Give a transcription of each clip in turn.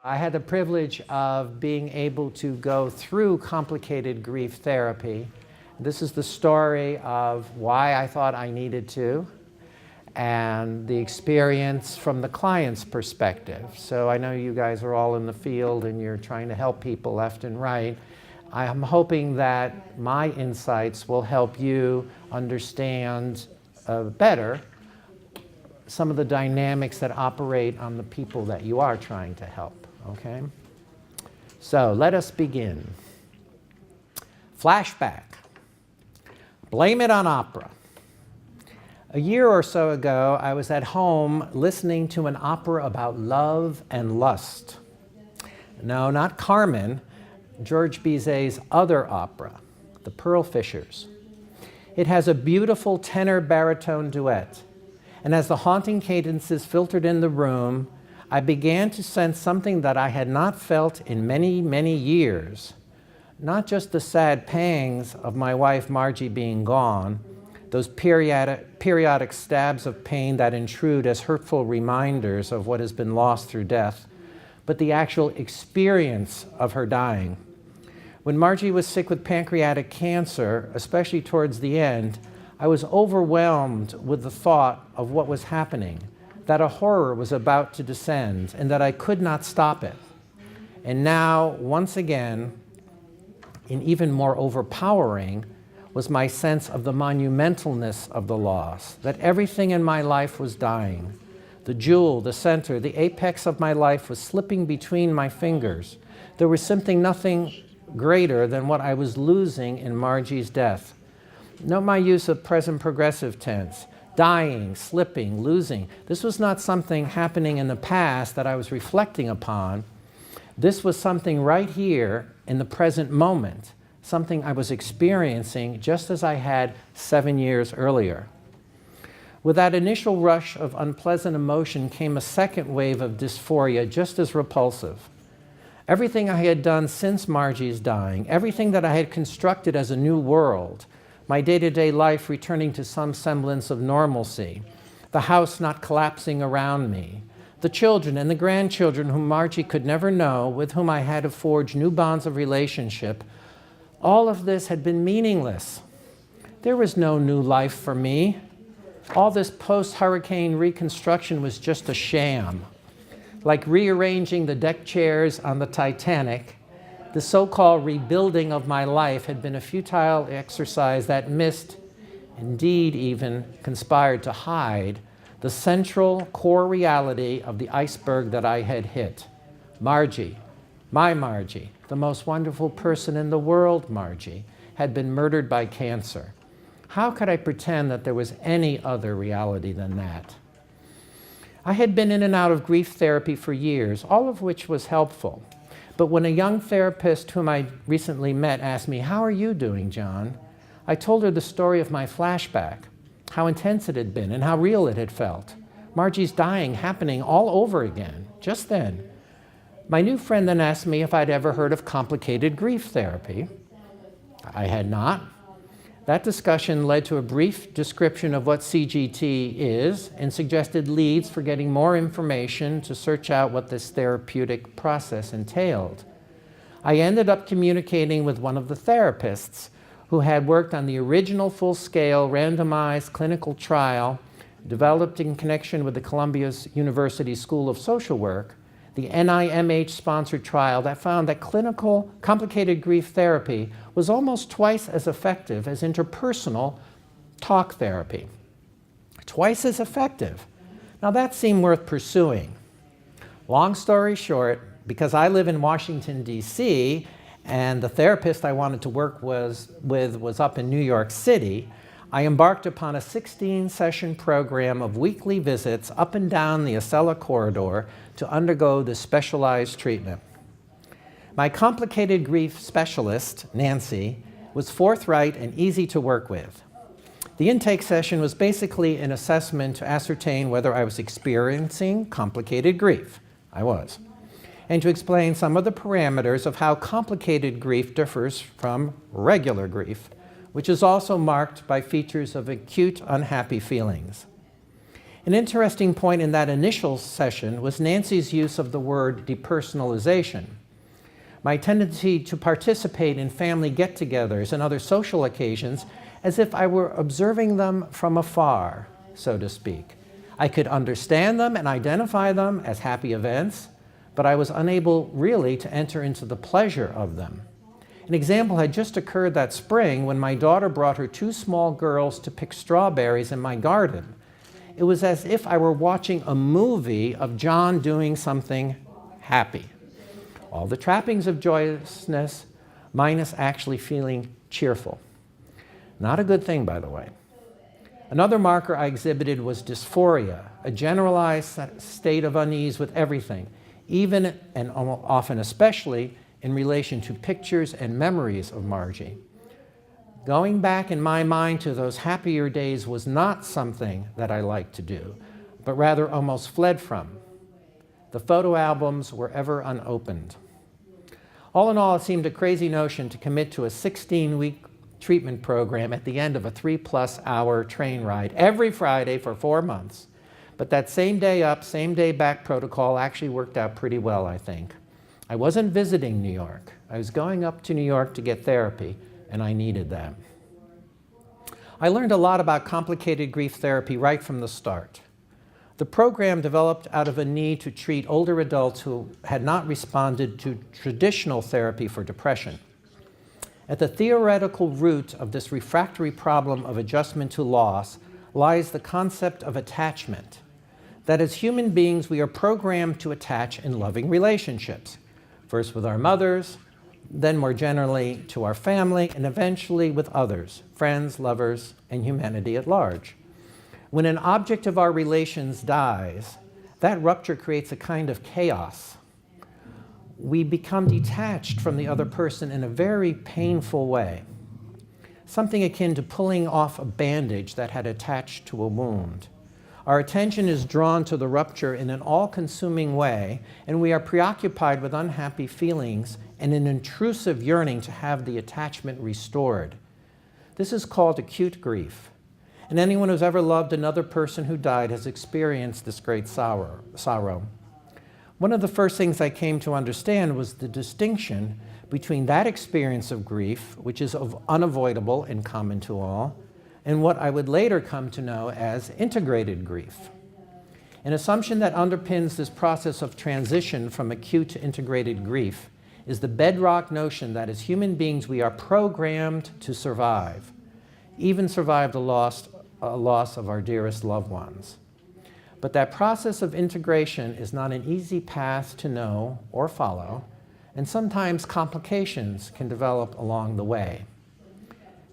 I had the privilege of being able to go through complicated grief therapy. This is the story of why I thought I needed to and the experience from the client's perspective. So I know you guys are all in the field and you're trying to help people left and right. I'm hoping that my insights will help you understand better some of the dynamics that operate on the people that you are trying to help, okay? So let us begin. Flashback. Blame it on opera. A year or so ago, I was at home listening to an opera about love and lust. No, not Carmen, George Bizet's other opera, The Pearl Fishers. It has a beautiful tenor-baritone duet, and as the haunting cadences filtered in the room, I began to sense something that I had not felt in many, many years. Not just the sad pangs of my wife Margie being gone, those periodic stabs of pain that intrude as hurtful reminders of what has been lost through death, but the actual experience of her dying. When Margie was sick with pancreatic cancer, especially towards the end, I was overwhelmed with the thought of what was happening, that a horror was about to descend, and that I could not stop it. And now, once again, and even more overpowering, was my sense of the monumentalness of the loss, that everything in my life was dying. The jewel, the center, the apex of my life was slipping between my fingers. There was simply nothing greater than what I was losing in Margie's death. Note my use of present progressive tense. Dying, slipping, losing. This was not something happening in the past that I was reflecting upon. This was something right here in the present moment, something I was experiencing just as I had 7 years earlier. With that initial rush of unpleasant emotion came a second wave of dysphoria just as repulsive. Everything I had done since Margie's dying, everything that I had constructed as a new world, my day-to-day life returning to some semblance of normalcy, the house not collapsing around me, the children and the grandchildren whom Margie could never know, with whom I had to forge new bonds of relationship, all of this had been meaningless. There was no new life for me. All this post-hurricane reconstruction was just a sham. Like rearranging the deck chairs on the Titanic, the so-called rebuilding of my life had been a futile exercise that missed, indeed even conspired to hide, the central core reality of the iceberg that I had hit. Margie, my Margie, the most wonderful person in the world, Margie, had been murdered by cancer. How could I pretend that there was any other reality than that? I had been in and out of grief therapy for years, all of which was helpful. But when a young therapist whom I recently met asked me, "How are you doing, John?" I told her the story of my flashback, how intense it had been and how real it had felt. Margie's dying happening all over again, just then. My new friend then asked me if I'd ever heard of complicated grief therapy. I had not. That discussion led to a brief description of what CGT is and suggested leads for getting more information to search out what this therapeutic process entailed. I ended up communicating with one of the therapists who had worked on the original full-scale randomized clinical trial developed in connection with the Columbia University School of Social Work, the NIMH-sponsored trial that found that clinical complicated grief therapy was almost twice as effective as interpersonal talk therapy. Twice as effective. Now that seemed worth pursuing. Long story short, because I live in Washington, D.C., and the therapist I wanted to work with was up in New York City, I embarked upon a 16-session program of weekly visits up and down the Acela corridor to undergo this specialized treatment. My complicated grief specialist, Nancy, was forthright and easy to work with. The intake session was basically an assessment to ascertain whether I was experiencing complicated grief. I was. And to explain some of the parameters of how complicated grief differs from regular grief, which is also marked by features of acute unhappy feelings. An interesting point in that initial session was Nancy's use of the word depersonalization. My tendency to participate in family get-togethers and other social occasions as if I were observing them from afar, so to speak. I could understand them and identify them as happy events, but I was unable really to enter into the pleasure of them. An example had just occurred that spring when my daughter brought her 2 small girls to pick strawberries in my garden. It was as if I were watching a movie of John doing something happy. All the trappings of joyousness, minus actually feeling cheerful. Not a good thing, by the way. Another marker I exhibited was dysphoria, a generalized state of unease with everything, even and often especially in relation to pictures and memories of Margie. Going back in my mind to those happier days was not something that I liked to do, but rather almost fled from. The photo albums were ever unopened. All in all, it seemed a crazy notion to commit to a 16-week treatment program at the end of a 3+ hour train ride every Friday for 4 months. But that same day up, same day back protocol actually worked out pretty well, I think. I wasn't visiting New York. I was going up to New York to get therapy, and I needed that. I learned a lot about complicated grief therapy right from the start. The program developed out of a need to treat older adults who had not responded to traditional therapy for depression. At the theoretical root of this refractory problem of adjustment to loss lies the concept of attachment, that as human beings we are programmed to attach in loving relationships, first with our mothers, then more generally to our family, and eventually with others, friends, lovers, and humanity at large. When an object of our relations dies, that rupture creates a kind of chaos. We become detached from the other person in a very painful way, something akin to pulling off a bandage that had attached to a wound. Our attention is drawn to the rupture in an all-consuming way, and we are preoccupied with unhappy feelings and an intrusive yearning to have the attachment restored. This is called acute grief, and anyone who's ever loved another person who died has experienced this great sorrow. One of the first things I came to understand was the distinction between that experience of grief, which is unavoidable and common to all, and what I would later come to know as integrated grief. An assumption that underpins this process of transition from acute to integrated grief is the bedrock notion that as human beings we are programmed to survive, even survive the loss of our dearest loved ones. But that process of integration is not an easy path to know or follow, and sometimes complications can develop along the way.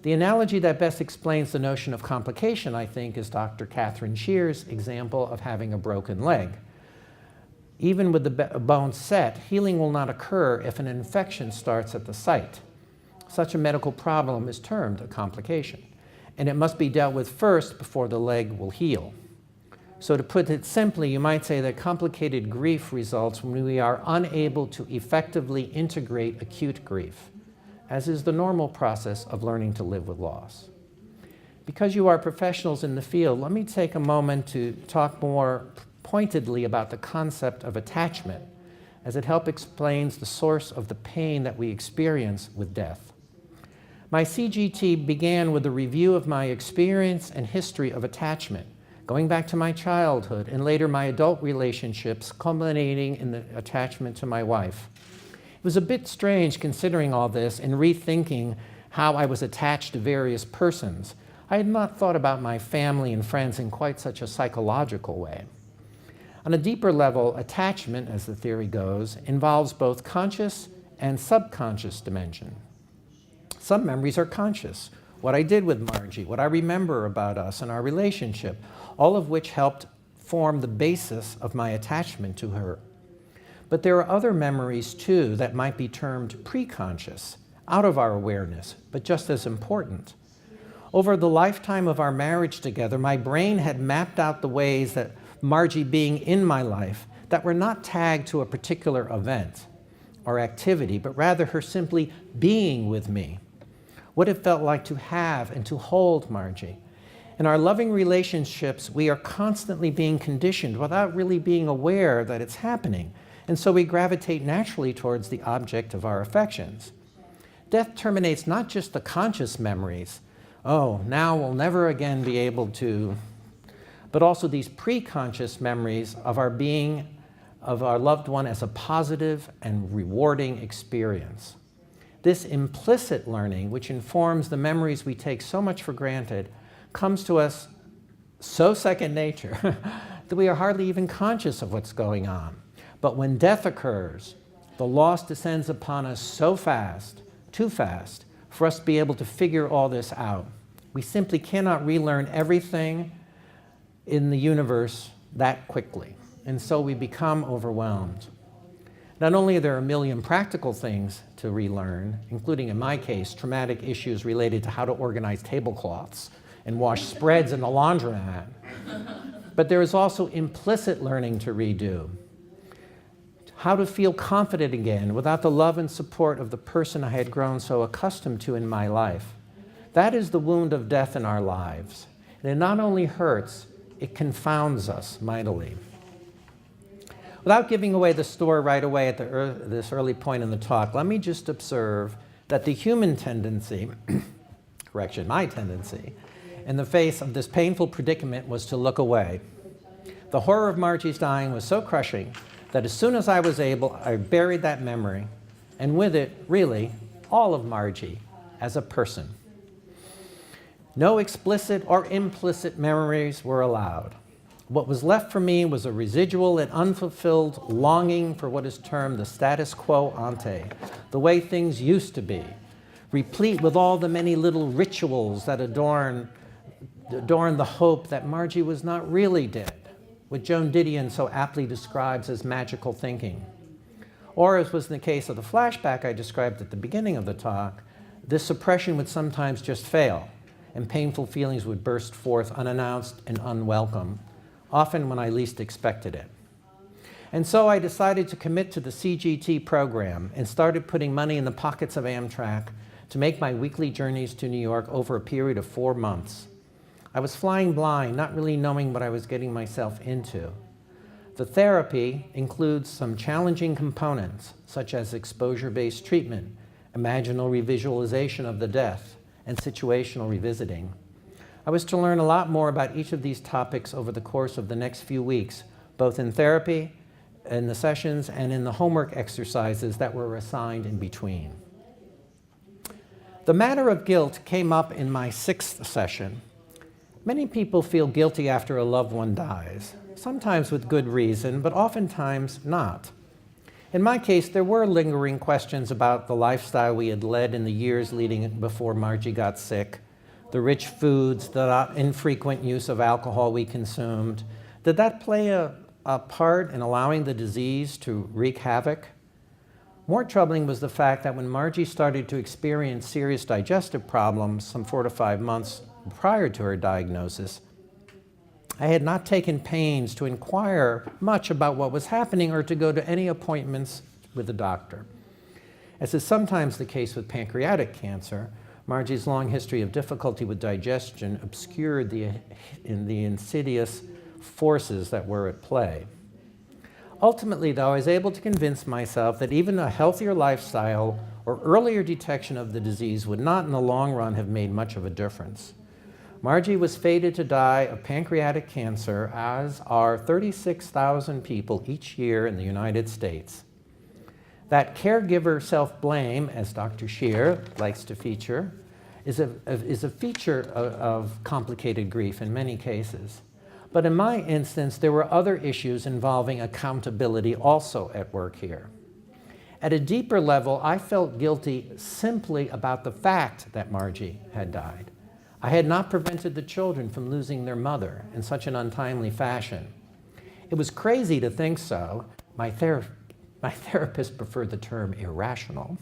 The analogy that best explains the notion of complication, I think, is Dr. Catherine Shear's example of having a broken leg. Even with the bone set, healing will not occur if an infection starts at the site. Such a medical problem is termed a complication, and it must be dealt with first before the leg will heal. So to put it simply, you might say that complicated grief results when we are unable to effectively integrate acute grief, as is the normal process of learning to live with loss. Because you are professionals in the field, let me take a moment to talk more pointedly about the concept of attachment, as it helps explain the source of the pain that we experience with death. My CGT began with a review of my experience and history of attachment, going back to my childhood and later my adult relationships, culminating in the attachment to my wife. It was a bit strange considering all this and rethinking how I was attached to various persons. I had not thought about my family and friends in quite such a psychological way. On a deeper level, attachment, as the theory goes, involves both conscious and subconscious dimension. Some memories are conscious, what I did with Margie, what I remember about us and our relationship, all of which helped form the basis of my attachment to her. But there are other memories, too, that might be termed preconscious, out of our awareness, but just as important. Over the lifetime of our marriage together, my brain had mapped out the ways that Margie being in my life that were not tagged to a particular event or activity, but rather her simply being with me, what it felt like to have and to hold Margie. In our loving relationships, we are constantly being conditioned without really being aware that it's happening, and so we gravitate naturally towards the object of our affections. Death terminates not just the conscious memories, oh, now we'll never again be able to, but also these pre-conscious memories of our being of our loved one as a positive and rewarding experience. This implicit learning, which informs the memories we take so much for granted, comes to us so second nature that we are hardly even conscious of what's going on. But when death occurs, the loss descends upon us so fast, too fast, for us to be able to figure all this out. We simply cannot relearn everything in the universe that quickly, and so we become overwhelmed. Not only are there a million practical things to relearn, including in my case, traumatic issues related to how to organize tablecloths and wash spreads in the laundromat, but there is also implicit learning to redo. How to feel confident again without the love and support of the person I had grown so accustomed to in my life. That is the wound of death in our lives. And it not only hurts, it confounds us mightily. Without giving away the story right away at this early point in the talk, let me just observe that the human tendency, my tendency, in the face of this painful predicament was to look away. The horror of Margie's dying was so crushing that as soon as I was able, I buried that memory, and with it, really, all of Margie as a person. No explicit or implicit memories were allowed. What was left for me was a residual and unfulfilled longing for what is termed the status quo ante, the way things used to be, replete with all the many little rituals that adorn the hope that Margie was not really dead, what Joan Didion so aptly describes as magical thinking. Or, as was in the case of the flashback I described at the beginning of the talk, this suppression would sometimes just fail, and painful feelings would burst forth unannounced and unwelcome, often when I least expected it. And so I decided to commit to the CGT program and started putting money in the pockets of Amtrak to make my weekly journeys to New York over a period of 4 months. I was flying blind, not really knowing what I was getting myself into. The therapy includes some challenging components, such as exposure-based treatment, imaginal revisualization of the death, and situational revisiting. I was to learn a lot more about each of these topics over the course of the next few weeks, both in therapy, in the sessions, and in the homework exercises that were assigned in between. The matter of guilt came up in my 6th session. Many people feel guilty after a loved one dies, sometimes with good reason, but oftentimes not. In my case, there were lingering questions about the lifestyle we had led in the years leading before Margie got sick, the rich foods, the infrequent use of alcohol we consumed. Did that play a part in allowing the disease to wreak havoc? More troubling was the fact that when Margie started to experience serious digestive problems some 4 to 5 months prior to her diagnosis, I had not taken pains to inquire much about what was happening or to go to any appointments with the doctor. As is sometimes the case with pancreatic cancer, Margie's long history of difficulty with digestion obscured the insidious forces that were at play. Ultimately, though, I was able to convince myself that even a healthier lifestyle or earlier detection of the disease would not in the long run have made much of a difference. Margie was fated to die of pancreatic cancer, as are 36,000 people each year in the United States. That caregiver self-blame, as Dr. Scheer likes to feature, is a feature of complicated grief in many cases. But in my instance, there were other issues involving accountability also at work here. At a deeper level, I felt guilty simply about the fact that Margie had died. I had not prevented the children from losing their mother in such an untimely fashion. It was crazy to think so. My therapist preferred the term irrational.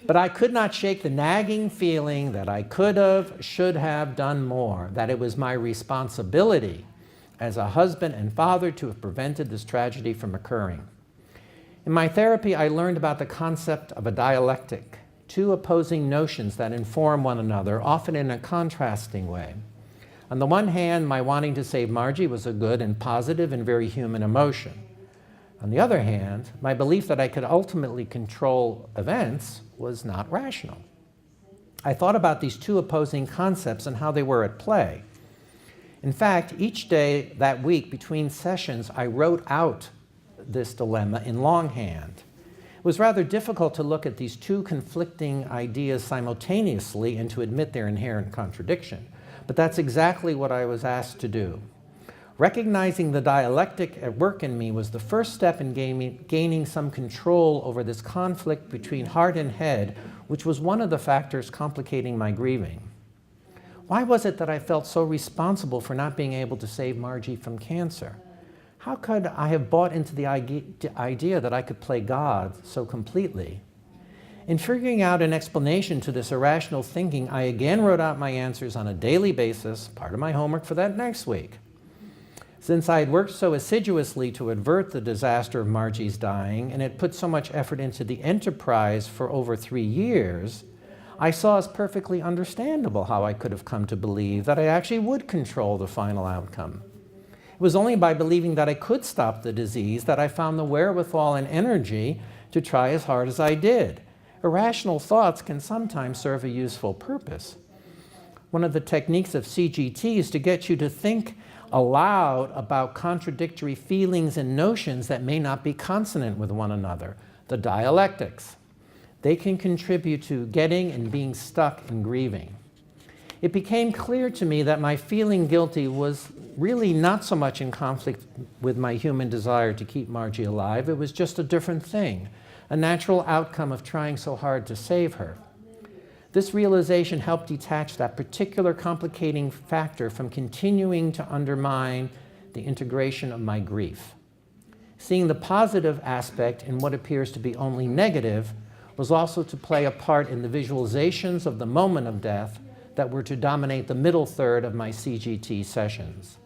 But I could not shake the nagging feeling that I could have, should have done more, that it was my responsibility as a husband and father to have prevented this tragedy from occurring. In my therapy, I learned about the concept of a dialectic, two opposing notions that inform one another, often in a contrasting way. On the one hand, my wanting to save Margie was a good and positive and very human emotion. On the other hand, my belief that I could ultimately control events was not rational. I thought about these two opposing concepts and how they were at play. In fact, each day that week between sessions, I wrote out this dilemma in longhand. It was rather difficult to look at these two conflicting ideas simultaneously and to admit their inherent contradiction. But that's exactly what I was asked to do. Recognizing the dialectic at work in me was the first step in gaining some control over this conflict between heart and head, which was one of the factors complicating my grieving. Why was it that I felt so responsible for not being able to save Margie from cancer? How could I have bought into the idea that I could play God so completely? In figuring out an explanation to this irrational thinking, I again wrote out my answers on a daily basis, part of my homework for that next week. Since I had worked so assiduously to avert the disaster of Margie's dying and had put so much effort into the enterprise for over 3 years, I saw as perfectly understandable how I could have come to believe that I actually would control the final outcome. It was only by believing that I could stop the disease that I found the wherewithal and energy to try as hard as I did. Irrational thoughts can sometimes serve a useful purpose. One of the techniques of CGT is to get you to think aloud about contradictory feelings and notions that may not be consonant with one another, the dialectics. They can contribute to getting and being stuck in grieving. It became clear to me that my feeling guilty was really not so much in conflict with my human desire to keep Margie alive. It was just a different thing, a natural outcome of trying so hard to save her. This realization helped detach that particular complicating factor from continuing to undermine the integration of my grief. Seeing the positive aspect in what appears to be only negative was also to play a part in the visualizations of the moment of death that were to dominate the middle third of my CGT sessions.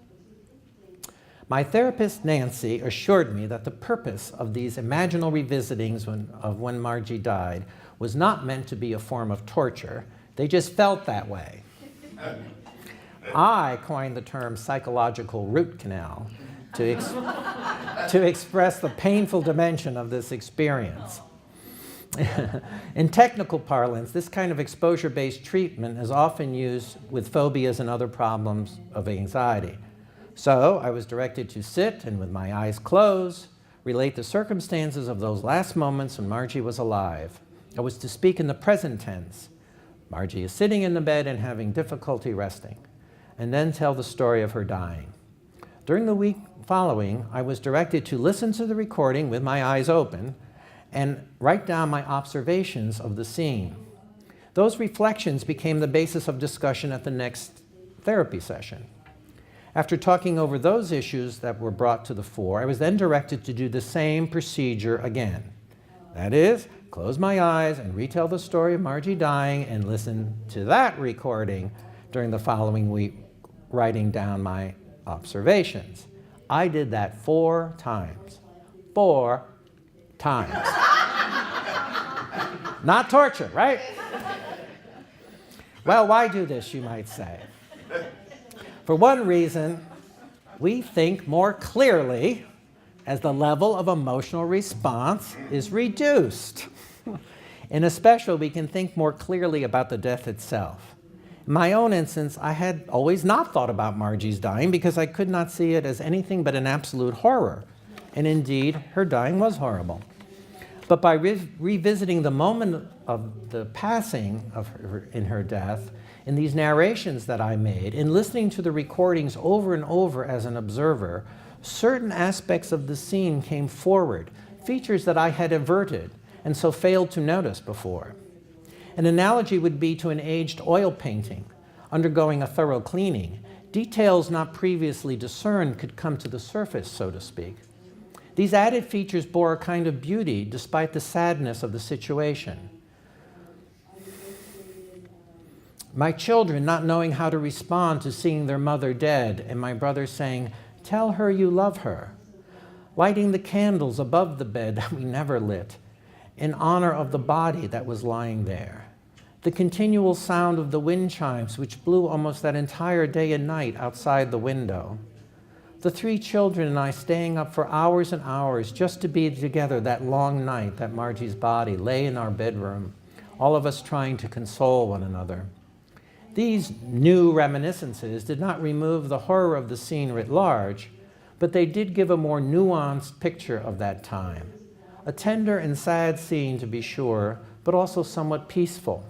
My therapist, Nancy, assured me that the purpose of these imaginal revisitings of when Margie died was not meant to be a form of torture. They just felt that way. I coined the term psychological root canal to express the painful dimension of this experience. In technical parlance, this kind of exposure-based treatment is often used with phobias and other problems of anxiety. So I was directed to sit and, with my eyes closed, relate the circumstances of those last moments when Margie was alive. I was to speak in the present tense. Margie is sitting in the bed and having difficulty resting, and then tell the story of her dying. During the week following, I was directed to listen to the recording with my eyes open and write down my observations of the scene. Those reflections became the basis of discussion at the next therapy session. After talking over those issues that were brought to the fore, I was then directed to do the same procedure again. That is, close my eyes and retell the story of Margie dying and listen to that recording during the following week, writing down my observations. I did that 4 times. 4 times. Not torture, right? Well, why do this, you might say? For one reason, we think more clearly as the level of emotional response is reduced. In especial, we can think more clearly about the death itself. In my own instance, I had always not thought about Margie's dying because I could not see it as anything but an absolute horror. And indeed, her dying was horrible. But by revisiting the moment of the passing of her in her death, in these narrations that I made, in listening to the recordings over and over as an observer, certain aspects of the scene came forward, features that I had averted and so failed to notice before. An analogy would be to an aged oil painting undergoing a thorough cleaning. Details not previously discerned could come to the surface, so to speak. These added features bore a kind of beauty despite the sadness of the situation. My children not knowing how to respond to seeing their mother dead, and my brother saying, "Tell her you love her." Lighting the candles above the bed that we never lit, in honor of the body that was lying there. The continual sound of the wind chimes, which blew almost that entire day and night outside the window. The 3 children and I staying up for hours and hours just to be together that long night that Margie's body lay in our bedroom, all of us trying to console one another. These new reminiscences did not remove the horror of the scene writ large, but they did give a more nuanced picture of that time. A tender and sad scene, to be sure, but also somewhat peaceful.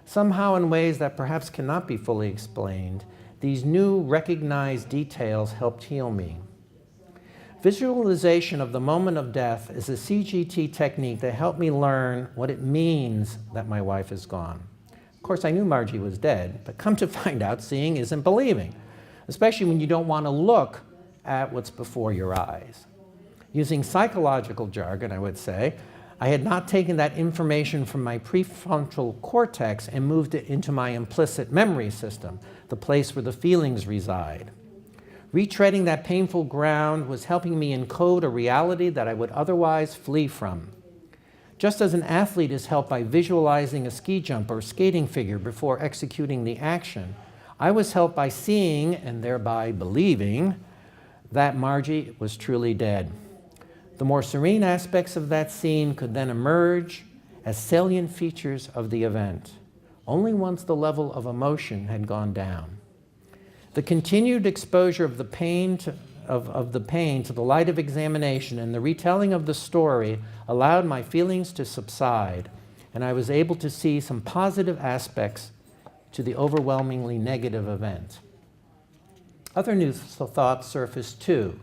Somehow, in ways that perhaps cannot be fully explained, these new recognized details helped heal me. Visualization of the moment of death is a CGT technique that helped me learn what it means that my wife is gone. Of course, I knew Margie was dead, but come to find out, seeing isn't believing, especially when you don't want to look at what's before your eyes. Using psychological jargon, I would say, I had not taken that information from my prefrontal cortex and moved it into my implicit memory system, the place where the feelings reside. Retreading that painful ground was helping me encode a reality that I would otherwise flee from. Just as an athlete is helped by visualizing a ski jump or skating figure before executing the action, I was helped by seeing, and thereby believing, that Margie was truly dead. The more serene aspects of that scene could then emerge as salient features of the event, only once the level of emotion had gone down. The continued exposure of the pain to the light of examination and the retelling of the story allowed my feelings to subside, and I was able to see some positive aspects to the overwhelmingly negative event. Other new thoughts surfaced too,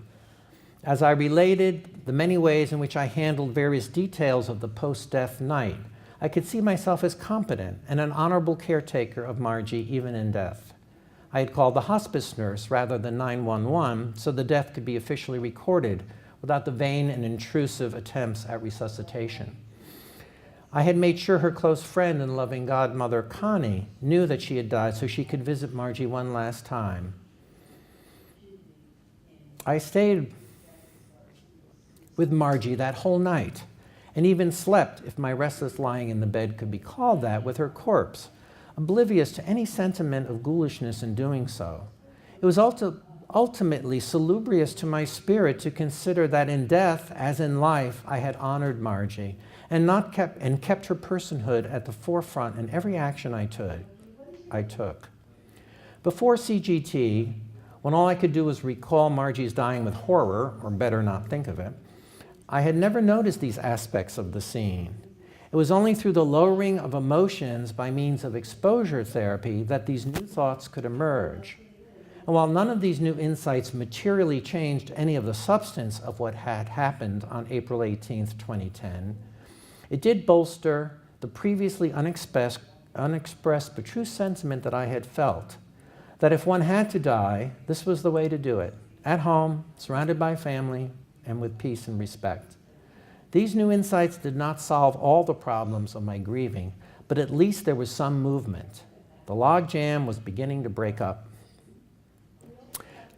as I related the many ways in which I handled various details of the post-death night. I could see myself as competent and an honorable caretaker of Margie even in death. I had called the hospice nurse rather than 911 so the death could be officially recorded without the vain and intrusive attempts at resuscitation. I had made sure her close friend and loving godmother, Connie, knew that she had died so she could visit Margie one last time. I stayed with Margie that whole night, and even slept, if my restless lying in the bed could be called that, with her corpse, oblivious to any sentiment of ghoulishness in doing so. It was ultimately salubrious to my spirit to consider that in death, as in life, I had honored Margie and kept her personhood at the forefront in every action I took. Before CGT, when all I could do was recall Margie's dying with horror, or better not think of it, I had never noticed these aspects of the scene. It was only through the lowering of emotions by means of exposure therapy that these new thoughts could emerge. And while none of these new insights materially changed any of the substance of what had happened on April 18th, 2010, it did bolster the previously unexpressed but true sentiment that I had felt, that if one had to die, this was the way to do it, at home, surrounded by family, and with peace and respect. These new insights did not solve all the problems of my grieving, but at least there was some movement. The logjam was beginning to break up.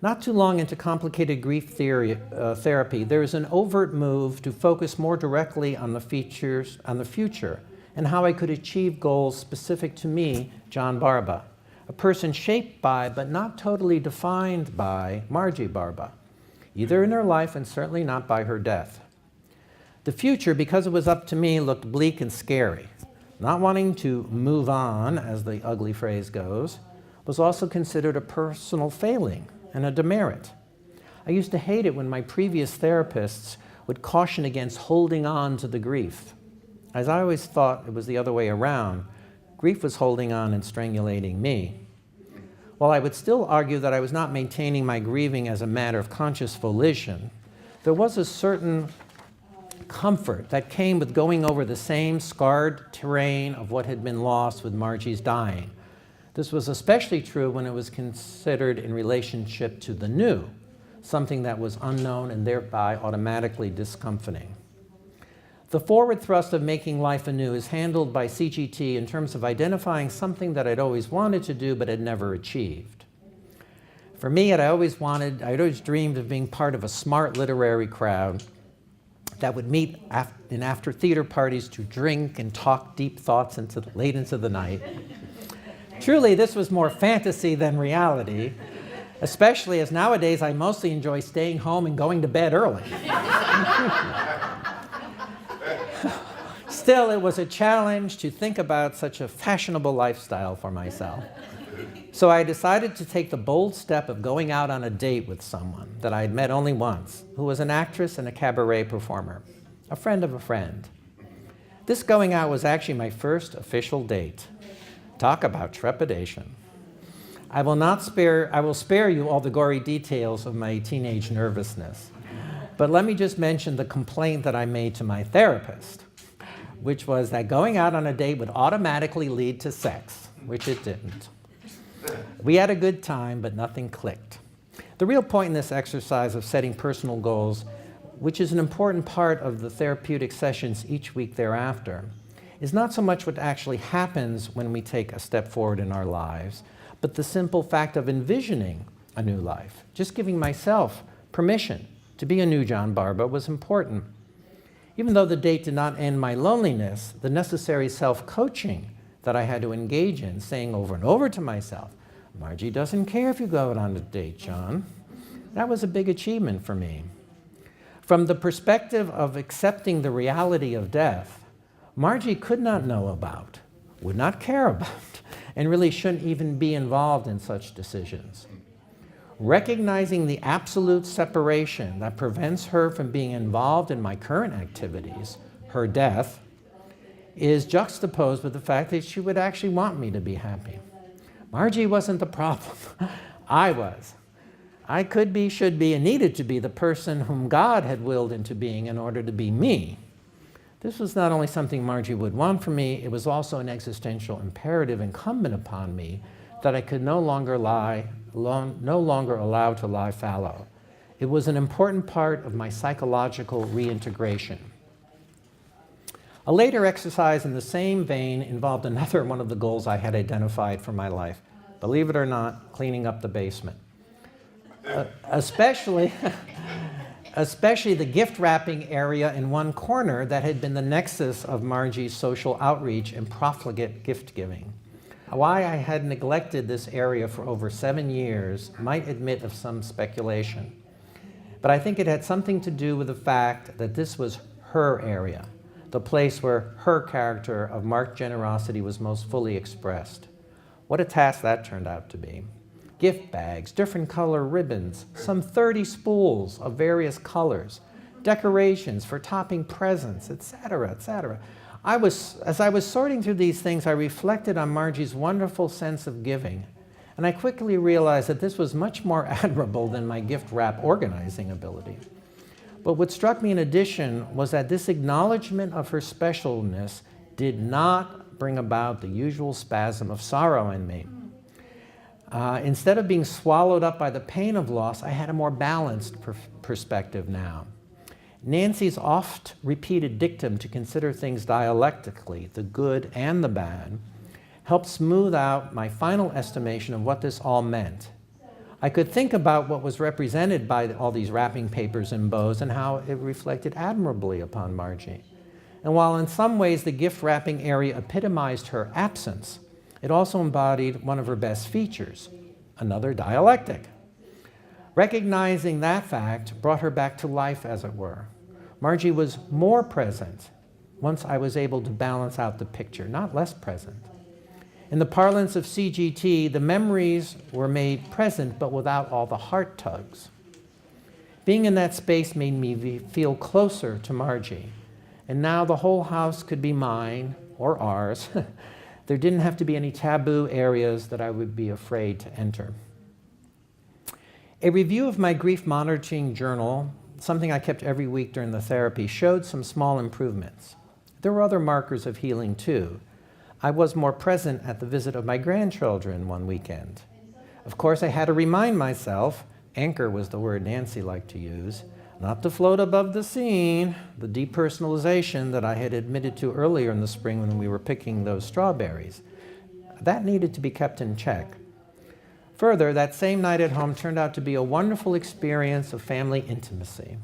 Not too long into complicated grief therapy, there is an overt move to focus more directly on the future, and how I could achieve goals specific to me, John Barba, a person shaped by, but not totally defined by, Margie Barba, either in her life and certainly not by her death. The future, because it was up to me, looked bleak and scary. Not wanting to move on, as the ugly phrase goes, was also considered a personal failing and a demerit. I used to hate it when my previous therapists would caution against holding on to the grief, as I always thought it was the other way around. Grief was holding on and strangulating me. While I would still argue that I was not maintaining my grieving as a matter of conscious volition, there was a certain comfort that came with going over the same scarred terrain of what had been lost with Margie's dying. This was especially true when it was considered in relationship to the new, something that was unknown and thereby automatically discomforting. The forward thrust of making life anew is handled by CGT in terms of identifying something that I'd always wanted to do but had never achieved. For me, I'd always dreamed of being part of a smart literary crowd that would meet in after theater parties to drink and talk deep thoughts late into the night. Truly, this was more fantasy than reality, especially as nowadays I mostly enjoy staying home and going to bed early. Still, it was a challenge to think about such a fashionable lifestyle for myself. So I decided to take the bold step of going out on a date with someone that I had met only once, who was an actress and a cabaret performer, a friend of a friend. This going out was actually my first official date. Talk about trepidation. I will spare you all the gory details of my teenage nervousness, but let me just mention the complaint that I made to my therapist, which was that going out on a date would automatically lead to sex, which it didn't. We had a good time, but nothing clicked. The real point in this exercise of setting personal goals, which is an important part of the therapeutic sessions each week thereafter, is not so much what actually happens when we take a step forward in our lives, but the simple fact of envisioning a new life. Just giving myself permission to be a new John Barba was important. Even though the date did not end my loneliness, the necessary self-coaching that I had to engage in, saying over and over to myself, Margie doesn't care if you go out on a date, John. That was a big achievement for me. From the perspective of accepting the reality of death, Margie could not know about, would not care about, and really shouldn't even be involved in such decisions. Recognizing the absolute separation that prevents her from being involved in my current activities, her death, is juxtaposed with the fact that she would actually want me to be happy. Margie wasn't the problem. I was. I could be, should be, and needed to be the person whom God had willed into being in order to be me. This was not only something Margie would want from me, it was also an existential imperative incumbent upon me that I could no longer allow to lie fallow. It was an important part of my psychological reintegration. A later exercise in the same vein involved another one of the goals I had identified for my life. Believe it or not, cleaning up the basement. Especially the gift wrapping area in one corner that had been the nexus of Margie's social outreach and profligate gift giving. Why I had neglected this area for over 7 years might admit of some speculation. But I think it had something to do with the fact that this was her area, the place where her character of marked generosity was most fully expressed. What a task that turned out to be. Gift bags, different color ribbons, some 30 spools of various colors, decorations for topping presents, etc., etc. As I was sorting through these things, I reflected on Margie's wonderful sense of giving, and I quickly realized that this was much more admirable than my gift wrap organizing ability. But what struck me in addition was that this acknowledgement of her specialness did not bring about the usual spasm of sorrow in me. Instead of being swallowed up by the pain of loss, I had a more balanced perspective now. Nancy's oft-repeated dictum to consider things dialectically, the good and the bad, helped smooth out my final estimation of what this all meant. I could think about what was represented by all these wrapping papers and bows and how it reflected admirably upon Margie. And while in some ways the gift wrapping area epitomized her absence, it also embodied one of her best features, another dialectic. Recognizing that fact brought her back to life, as it were. Margie was more present once I was able to balance out the picture, not less present. In the parlance of CGT, the memories were made present, but without all the heart tugs. Being in that space made me feel closer to Margie, and now the whole house could be mine, or ours. There didn't have to be any taboo areas that I would be afraid to enter. A review of my grief monitoring journal, something I kept every week during the therapy, showed some small improvements. There were other markers of healing too. I was more present at the visit of my grandchildren one weekend. Of course, I had to remind myself, anchor was the word Nancy liked to use, not to float above the scene, the depersonalization that I had admitted to earlier in the spring when we were picking those strawberries. That needed to be kept in check. Further, that same night at home turned out to be a wonderful experience of family intimacy.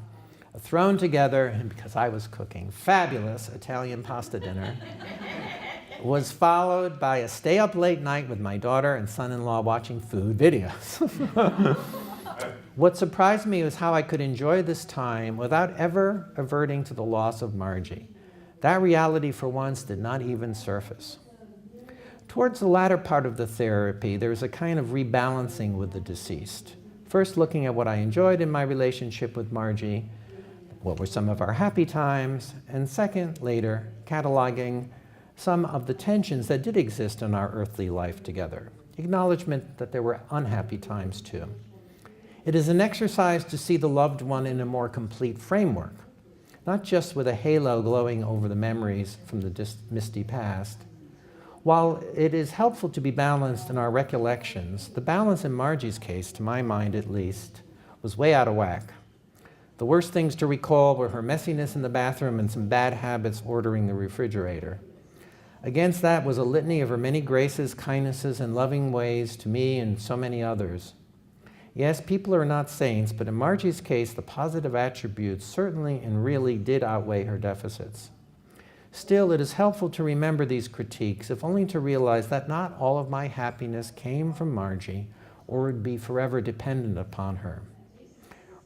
thrown together, and because I was cooking, fabulous Italian pasta dinner was followed by a stay up late night with my daughter and son-in-law watching food videos. What surprised me was how I could enjoy this time without ever averting to the loss of Margie. That reality, for once, did not even surface. Towards the latter part of the therapy, there was a kind of rebalancing with the deceased. First, looking at what I enjoyed in my relationship with Margie, what were some of our happy times, and second, later, cataloging some of the tensions that did exist in our earthly life together. Acknowledgement that there were unhappy times too. It is an exercise to see the loved one in a more complete framework, not just with a halo glowing over the memories from the misty past. While it is helpful to be balanced in our recollections, the balance in Margie's case, to my mind at least, was way out of whack. The worst things to recall were her messiness in the bathroom and some bad habits ordering the refrigerator. Against that was a litany of her many graces, kindnesses, and loving ways to me and so many others. Yes, people are not saints, but in Margie's case, the positive attributes certainly and really did outweigh her deficits. Still, it is helpful to remember these critiques, if only to realize that not all of my happiness came from Margie or would be forever dependent upon her.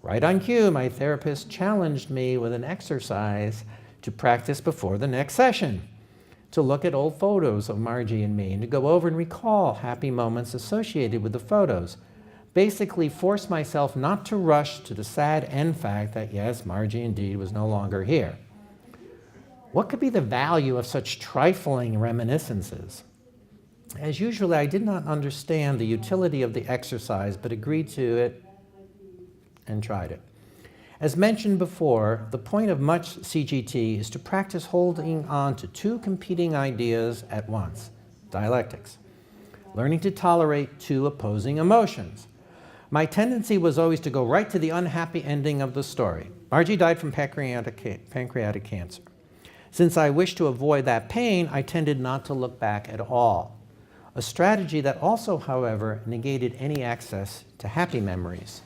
Right on cue, my therapist challenged me with an exercise to practice before the next session, to look at old photos of Margie and me and to go over and recall happy moments associated with the photos. Basically force myself not to rush to the sad end fact that yes, Margie indeed was no longer here. What could be the value of such trifling reminiscences? As usual, I did not understand the utility of the exercise, but agreed to it and tried it. As mentioned before, the point of much CGT is to practice holding on to two competing ideas at once, dialectics, learning to tolerate two opposing emotions. My tendency was always to go right to the unhappy ending of the story. Margie died from pancreatic cancer. Since I wished to avoid that pain, I tended not to look back at all. A strategy that also, however, negated any access to happy memories.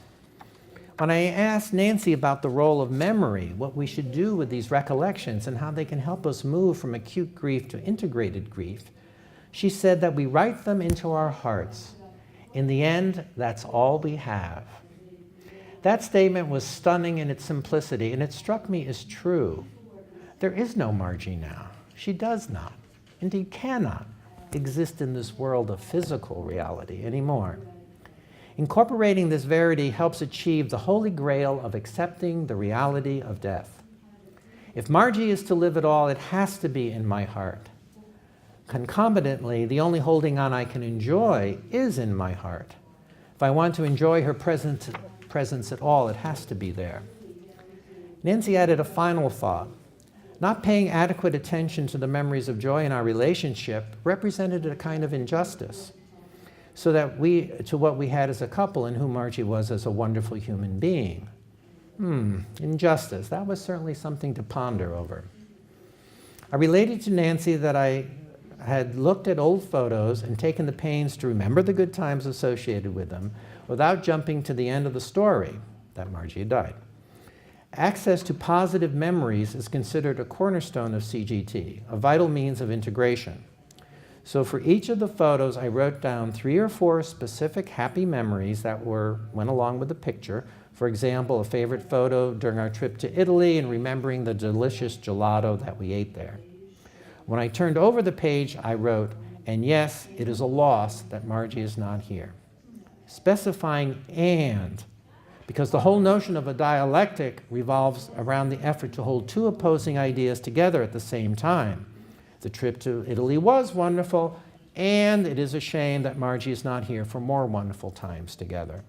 When I asked Nancy about the role of memory, what we should do with these recollections and how they can help us move from acute grief to integrated grief, she said that we write them into our hearts. In the end, that's all we have. That statement was stunning in its simplicity, and it struck me as true. There is no Margie now. She does not, indeed cannot, exist in this world of physical reality anymore. Incorporating this verity helps achieve the holy grail of accepting the reality of death. If Margie is to live at all, it has to be in my heart. Concomitantly, the only holding on I can enjoy is in my heart. If I want to enjoy her presence at all, it has to be there. Nancy added a final thought. Not paying adequate attention to the memories of joy in our relationship represented a kind of injustice, so that to what we had as a couple and who Margie was as a wonderful human being. Injustice, that was certainly something to ponder over. I related to Nancy that I had looked at old photos and taken the pains to remember the good times associated with them without jumping to the end of the story, that Margie had died. Access to positive memories is considered a cornerstone of CGT, a vital means of integration. So for each of the photos, I wrote down 3 or 4 specific happy memories that went along with the picture. For example, a favorite photo during our trip to Italy and remembering the delicious gelato that we ate there. When I turned over the page, I wrote, and yes, it is a loss that Margie is not here. Specifying and, because the whole notion of a dialectic revolves around the effort to hold two opposing ideas together at the same time. The trip to Italy was wonderful, and it is a shame that Margie is not here for more wonderful times together.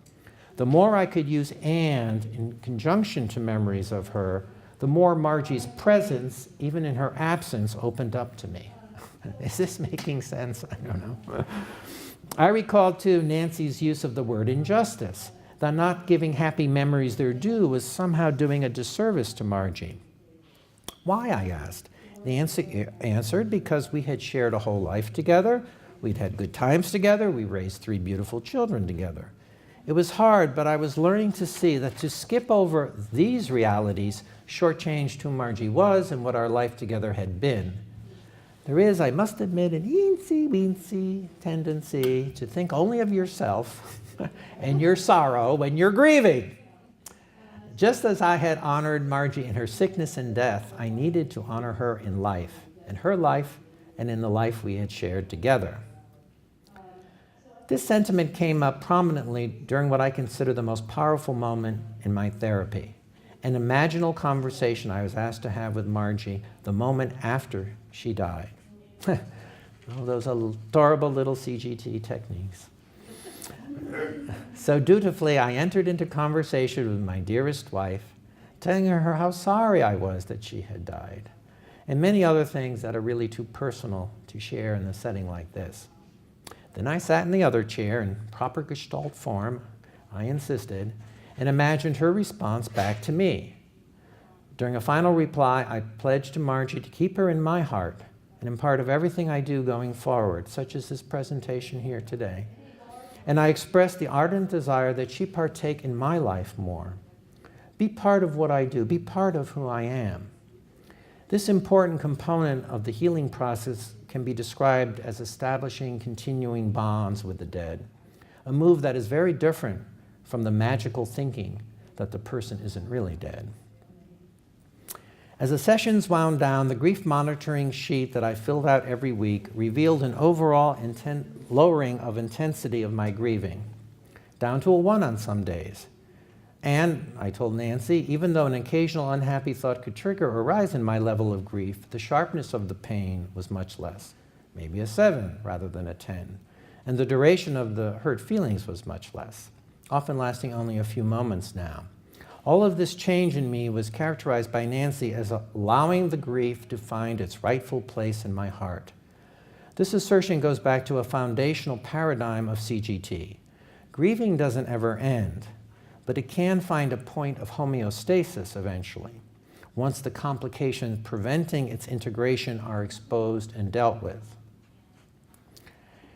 The more I could use and in conjunction to memories of her, the more Margie's presence, even in her absence, opened up to me. Is this making sense? I don't know. I recalled too Nancy's use of the word injustice, that not giving happy memories their due was somehow doing a disservice to Margie. Why, I asked. Nancy answered, because we had shared a whole life together, we'd had good times together, we raised 3 beautiful children together. It was hard, but I was learning to see that to skip over these realities shortchanged who Margie was and what our life together had been. There is, I must admit, an eensy-weensy tendency to think only of yourself and your sorrow when you're grieving. Just as I had honored Margie in her sickness and death, I needed to honor her in life, in her life and in the life we had shared together. This sentiment came up prominently during what I consider the most powerful moment in my therapy, an imaginal conversation I was asked to have with Margie the moment after she died. Oh, those adorable little CGT techniques. So dutifully, I entered into conversation with my dearest wife, telling her how sorry I was that she had died, and many other things that are really too personal to share in a setting like this. Then I sat in the other chair in proper Gestalt form, I insisted, and imagined her response back to me. During a final reply, I pledged to Margie to keep her in my heart and in part of everything I do going forward, such as this presentation here today. And I expressed the ardent desire that she partake in my life more. Be part of what I do, be part of who I am. This important component of the healing process can be described as establishing continuing bonds with the dead, a move that is very different from the magical thinking that the person isn't really dead. As the sessions wound down, the grief monitoring sheet that I filled out every week revealed an overall lowering of intensity of my grieving, down to a 1 on some days. And, I told Nancy, even though an occasional unhappy thought could trigger or rise in my level of grief, the sharpness of the pain was much less, maybe a 7 rather than a 10. And the duration of the hurt feelings was much less, often lasting only a few moments now. All of this change in me was characterized by Nancy as allowing the grief to find its rightful place in my heart. This assertion goes back to a foundational paradigm of CGT. Grieving doesn't ever end, but it can find a point of homeostasis eventually, once the complications preventing its integration are exposed and dealt with.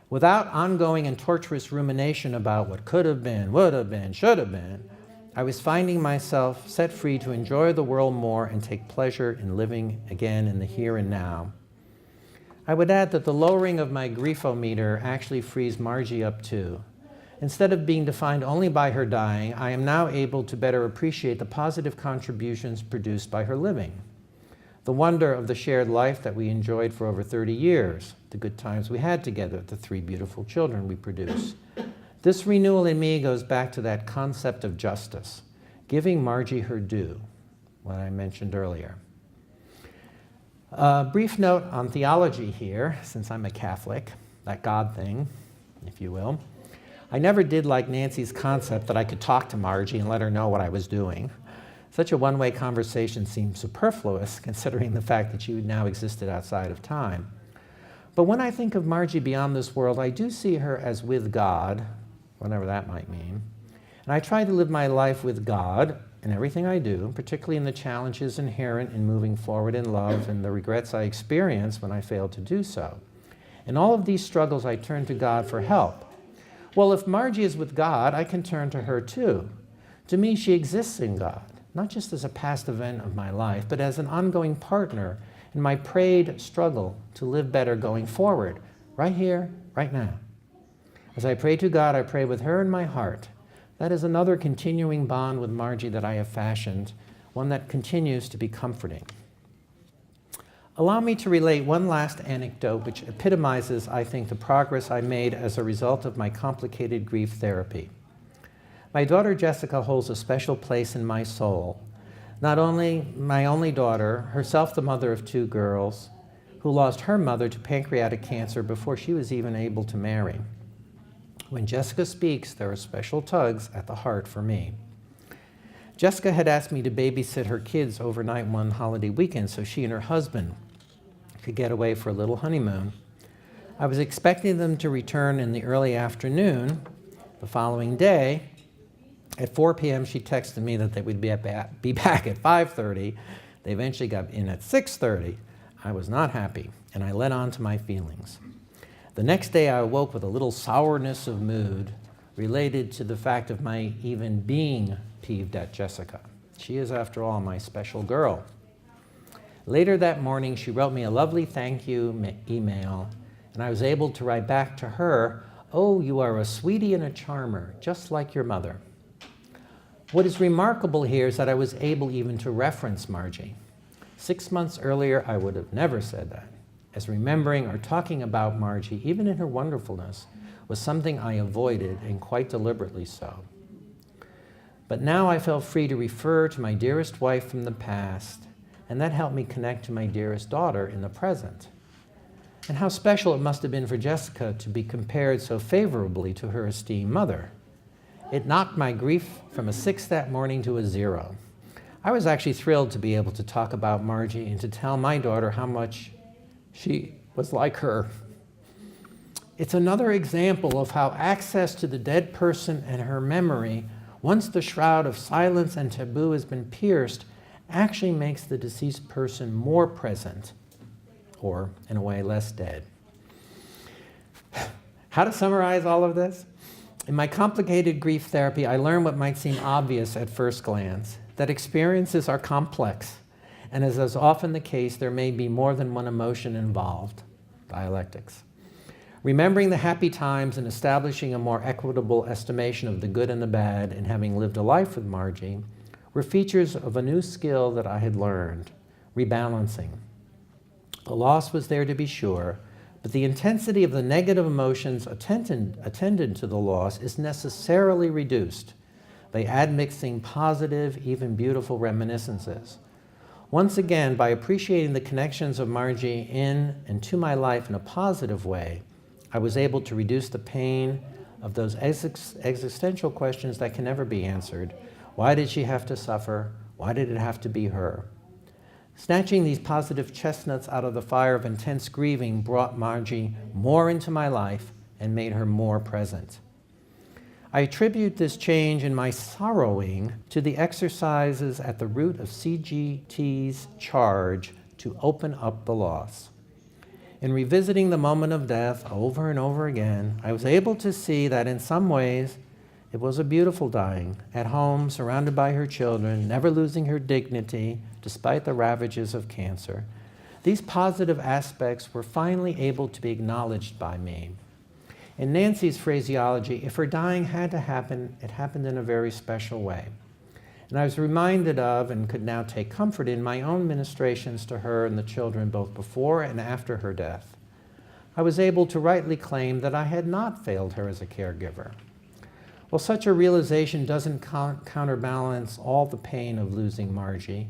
Without ongoing and torturous rumination about what could have been, would have been, should have been, I was finding myself set free to enjoy the world more and take pleasure in living again in the here and now. I would add that the lowering of my griefometer actually frees Margie up too. Instead of being defined only by her dying, I am now able to better appreciate the positive contributions produced by her living. The wonder of the shared life that we enjoyed for over 30 years, the good times we had together, the 3 beautiful children we produced. This renewal in me goes back to that concept of justice, giving Margie her due, what I mentioned earlier. A brief note on theology here, since I'm a Catholic, that God thing, if you will. I never did like Nancy's concept that I could talk to Margie and let her know what I was doing. Such a one-way conversation seemed superfluous, considering the fact that she now existed outside of time. But when I think of Margie beyond this world, I do see her as with God, whatever that might mean. And I try to live my life with God in everything I do, particularly in the challenges inherent in moving forward in love and the regrets I experience when I fail to do so. In all of these struggles, I turn to God for help. Well, if Margie is with God, I can turn to her too. To me, she exists in God, not just as a past event of my life, but as an ongoing partner in my prayed struggle to live better going forward, right here, right now. As I pray to God, I pray with her in my heart. That is another continuing bond with Margie that I have fashioned, one that continues to be comforting. Allow me to relate one last anecdote which epitomizes, I think, the progress I made as a result of my complicated grief therapy. My daughter Jessica holds a special place in my soul. Not only my only daughter, herself the mother of 2 girls, who lost her mother to pancreatic cancer before she was even able to marry. When Jessica speaks, there are special tugs at the heart for me. Jessica had asked me to babysit her kids overnight one holiday weekend so she and her husband could get away for a little honeymoon. I was expecting them to return in the early afternoon. The following day, at 4 p.m., she texted me that they would be back at 5:30. They eventually got in at 6:30. I was not happy, and I led on to my feelings. The next day, I awoke with a little sourness of mood, related to the fact of my even being peeved at Jessica. She is, after all, my special girl. Later that morning, she wrote me a lovely thank you email, and I was able to write back to her, "Oh, you are a sweetie and a charmer, just like your mother." What is remarkable here is that I was able even to reference Margie. 6 months earlier, I would have never said that, as remembering or talking about Margie, even in her wonderfulness, was something I avoided, and quite deliberately so. But now I felt free to refer to my dearest wife from the past, and that helped me connect to my dearest daughter in the present. And how special it must have been for Jessica to be compared so favorably to her esteemed mother. It knocked my grief from a 6 that morning to a 0. I was actually thrilled to be able to talk about Margie and to tell my daughter how much she was like her. It's another example of how access to the dead person and her memory, once the shroud of silence and taboo has been pierced, actually makes the deceased person more present, or, in a way, less dead. How to summarize all of this? In my complicated grief therapy, I learned what might seem obvious at first glance, that experiences are complex, and as is often the case, there may be more than one emotion involved. Dialectics. Remembering the happy times and establishing a more equitable estimation of the good and the bad, and having lived a life with Margie, were features of a new skill that I had learned, rebalancing. The loss was there to be sure, but the intensity of the negative emotions attendant to the loss is necessarily reduced by admixing positive, even beautiful reminiscences. Once again, by appreciating the connections of Margie in and to my life in a positive way, I was able to reduce the pain of those existential questions that can never be answered. Why did she have to suffer? Why did it have to be her? Snatching these positive chestnuts out of the fire of intense grieving brought Margie more into my life and made her more present. I attribute this change in my sorrowing to the exercises at the root of CGT's charge to open up the loss. In revisiting the moment of death over and over again, I was able to see that in some ways it was a beautiful dying, at home, surrounded by her children, never losing her dignity despite the ravages of cancer. These positive aspects were finally able to be acknowledged by me. In Nancy's phraseology, if her dying had to happen, it happened in a very special way. And I was reminded of, and could now take comfort in, my own ministrations to her and the children both before and after her death. I was able to rightly claim that I had not failed her as a caregiver. While such a realization doesn't counterbalance all the pain of losing Margie,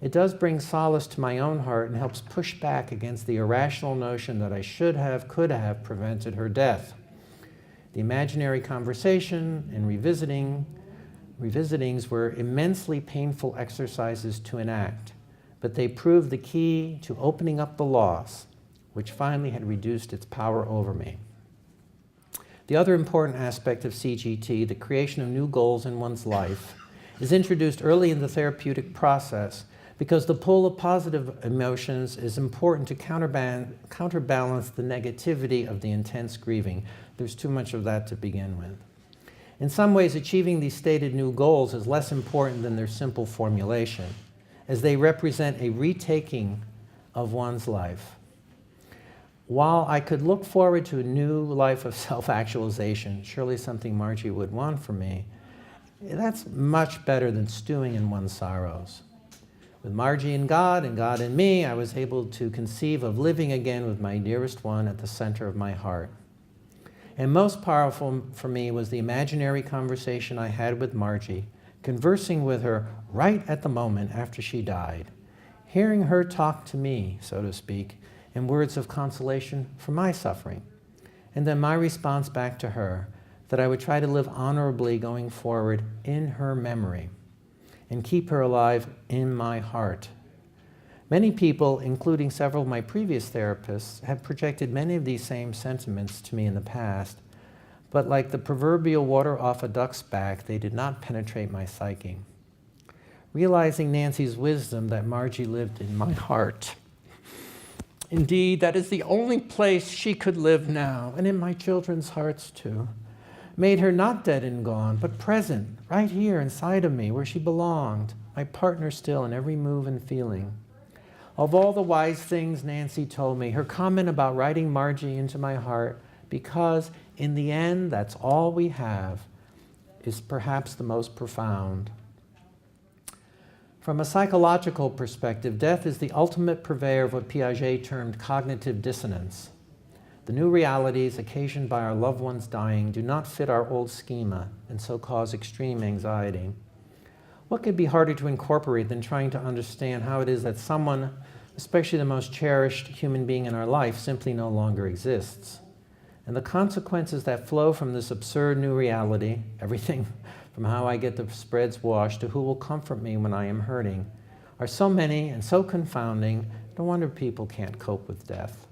it does bring solace to my own heart and helps push back against the irrational notion that I should have, could have prevented her death. The imaginary conversation and revisitings were immensely painful exercises to enact, but they proved the key to opening up the loss, which finally had reduced its power over me. The other important aspect of CGT, the creation of new goals in one's life, is introduced early in the therapeutic process because the pull of positive emotions is important to counterbalance the negativity of the intense grieving. There's too much of that to begin with. In some ways, achieving these stated new goals is less important than their simple formulation, as they represent a retaking of one's life. While I could look forward to a new life of self-actualization, surely something Margie would want from me, that's much better than stewing in one's sorrows. With Margie and God in me, I was able to conceive of living again with my dearest one at the center of my heart. And most powerful for me was the imaginary conversation I had with Margie, conversing with her right at the moment after she died, hearing her talk to me, so to speak, in words of consolation for my suffering, and then my response back to her, that I would try to live honorably going forward in her memory and keep her alive in my heart. Many people, including several of my previous therapists, have projected many of these same sentiments to me in the past, but like the proverbial water off a duck's back, they did not penetrate my psyche. Realizing Nancy's wisdom that Margie lived in my heart. Indeed, that is the only place she could live now, and in my children's hearts too. Made her not dead and gone, but present, right here inside of me, where she belonged, my partner still in every move and feeling. Of all the wise things Nancy told me, her comment about writing Margie into my heart, because in the end, that's all we have, is perhaps the most profound. From a psychological perspective, death is the ultimate purveyor of what Piaget termed cognitive dissonance. The new realities occasioned by our loved ones dying do not fit our old schema and so cause extreme anxiety. What could be harder to incorporate than trying to understand how it is that someone, especially the most cherished human being in our life, simply no longer exists? And the consequences that flow from this absurd new reality, everything from how I get the spreads washed to who will comfort me when I am hurting, are so many and so confounding, no wonder people can't cope with death.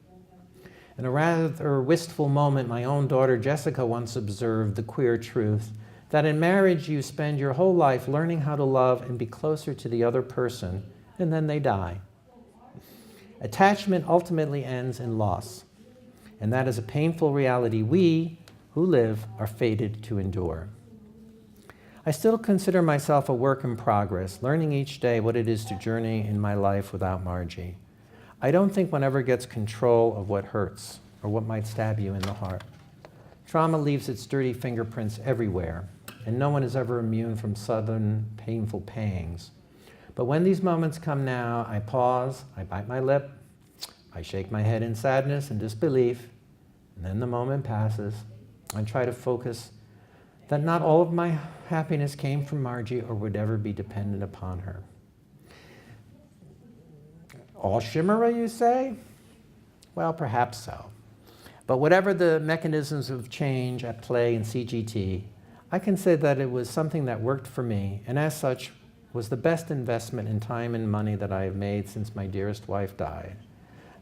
In a rather wistful moment, my own daughter Jessica once observed the queer truth that in marriage you spend your whole life learning how to love and be closer to the other person, and then they die. Attachment ultimately ends in loss, and that is a painful reality we, who live, are fated to endure. I still consider myself a work in progress, learning each day what it is to journey in my life without Margie. I don't think one ever gets control of what hurts or what might stab you in the heart. Trauma leaves its dirty fingerprints everywhere, and no one is ever immune from sudden, painful pangs. But when these moments come now, I pause, I bite my lip, I shake my head in sadness and disbelief, and then the moment passes. I try to focus that not all of my happiness came from Margie or would ever be dependent upon her. All chimera, you say? Well, perhaps so. But whatever the mechanisms of change at play in CGT, I can say that it was something that worked for me, and as such, was the best investment in time and money that I have made since my dearest wife died.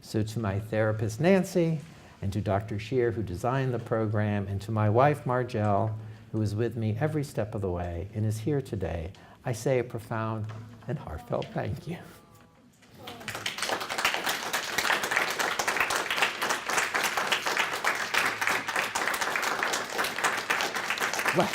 So to my therapist, Nancy, and to Dr. Scheer, who designed the program, and to my wife, Margelle, who is with me every step of the way and is here today, I say a profound and heartfelt thank you. Well,